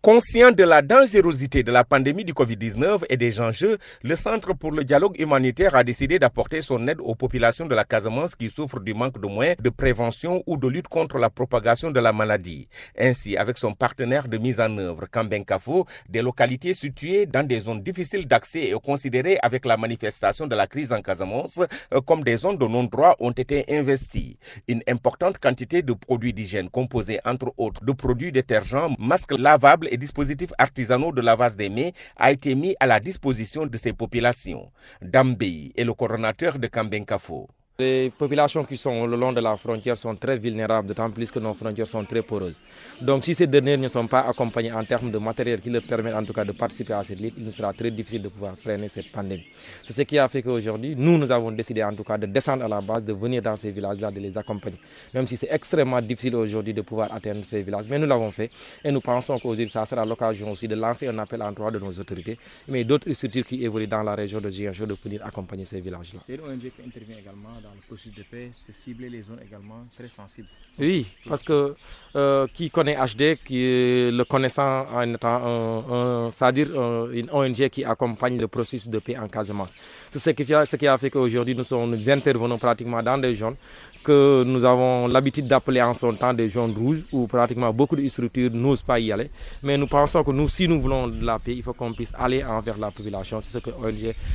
Conscient de la dangerosité de la pandémie du Covid-19 et des enjeux, le Centre pour le dialogue humanitaire a décidé d'apporter son aide aux populations de la Casamance qui souffrent du manque de moyens de prévention ou de lutte contre la propagation de la maladie. Ainsi, avec son partenaire de mise en œuvre, Kambenkafo, des localités situées dans des zones difficiles d'accès et considérées avec la manifestation de la crise en Casamance comme des zones de non-droit ont été investies. Une importante quantité de produits d'hygiène composés entre autres de produits détergents, masques lavables et dispositifs artisanaux de lavage des mains a été mis à la disposition de ces populations. Dambey est le coordonnateur de Kambenkafo. Les populations qui sont le long de la frontière sont très vulnérables, d'autant plus que nos frontières sont très poreuses. Donc si ces dernières ne sont pas accompagnées en termes de matériel qui leur permet en tout cas de participer à cette lutte, il nous sera très difficile de pouvoir freiner cette pandémie. C'est ce qui a fait qu'aujourd'hui, nous avons décidé en tout cas de descendre à la base, de venir dans ces villages-là, de les accompagner. Même si c'est extrêmement difficile aujourd'hui de pouvoir atteindre ces villages, mais nous l'avons fait et nous pensons qu'aujourd'hui ça sera l'occasion aussi de lancer un appel en droit de nos autorités, mais d'autres structures qui évoluent dans la région de Ziguinchor de venir accompagner ces villages-là. C'est une ONG qui intervient également dans le processus de paix, c'est cibler les zones également très sensibles. Oui, parce que qui connaît HD, qui est le connaissant en étant c'est-à-dire une ONG qui accompagne le processus de paix en Casamance. C'est ce qui a fait qu'aujourd'hui nous intervenons pratiquement dans des zones que nous avons l'habitude d'appeler en son temps des zones rouges où pratiquement beaucoup de structures n'osent pas y aller. Mais nous pensons que si nous voulons de la paix, il faut qu'on puisse aller envers la population. C'est ce que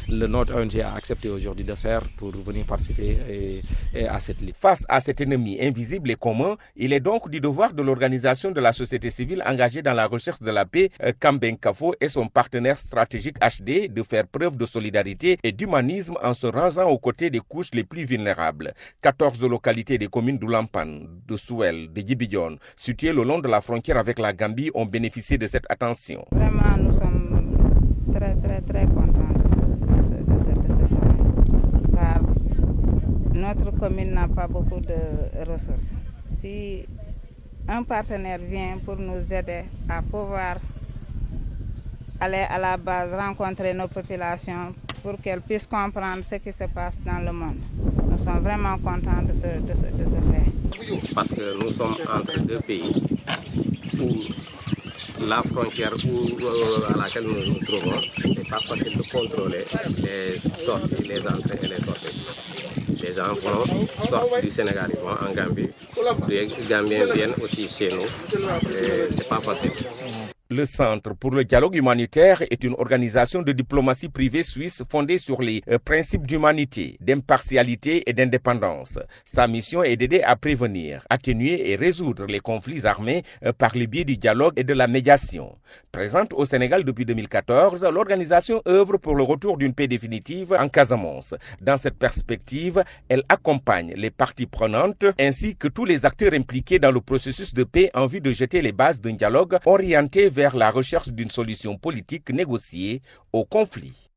notre ONG a accepté aujourd'hui de faire pour venir participer à cette lutte. Face à cet ennemi invisible et commun, il est donc du devoir de l'organisation de la société civile engagée dans la recherche de la paix, Kambenkafo et son partenaire stratégique HD, de faire preuve de solidarité et d'humanisme en se rangeant aux côtés des couches les plus vulnérables. 14 localités des communes d'Oulampan, de Souel, de Djibidione, situées le long de la frontière avec la Gambie, ont bénéficié de cette attention. Vraiment, nous sommes très contents de ce plan, car notre commune n'a pas beaucoup de ressources. Si un partenaire vient pour nous aider à pouvoir aller à la base, rencontrer nos populations pour qu'elles puissent comprendre ce qui se passe dans le monde, nous sommes vraiment contents de ce fait. Parce que nous sommes entre deux pays où la frontière à laquelle nous nous trouvons, ce n'est pas facile de contrôler les sorties, les entrées et les sorties. Les gens sortent du Sénégal, ils vont en Gambie. Les Gambiens viennent aussi chez nous. Ce n'est pas facile. Le Centre pour le dialogue humanitaire est une organisation de diplomatie privée suisse fondée sur les principes d'humanité, d'impartialité et d'indépendance. Sa mission est d'aider à prévenir, atténuer et résoudre les conflits armés par le biais du dialogue et de la médiation. Présente au Sénégal depuis 2014, l'organisation œuvre pour le retour d'une paix définitive en Casamance. Dans cette perspective, elle accompagne les parties prenantes ainsi que tous les acteurs impliqués dans le processus de paix en vue de jeter les bases d'un dialogue orienté vers la recherche d'une solution politique négociée au conflit.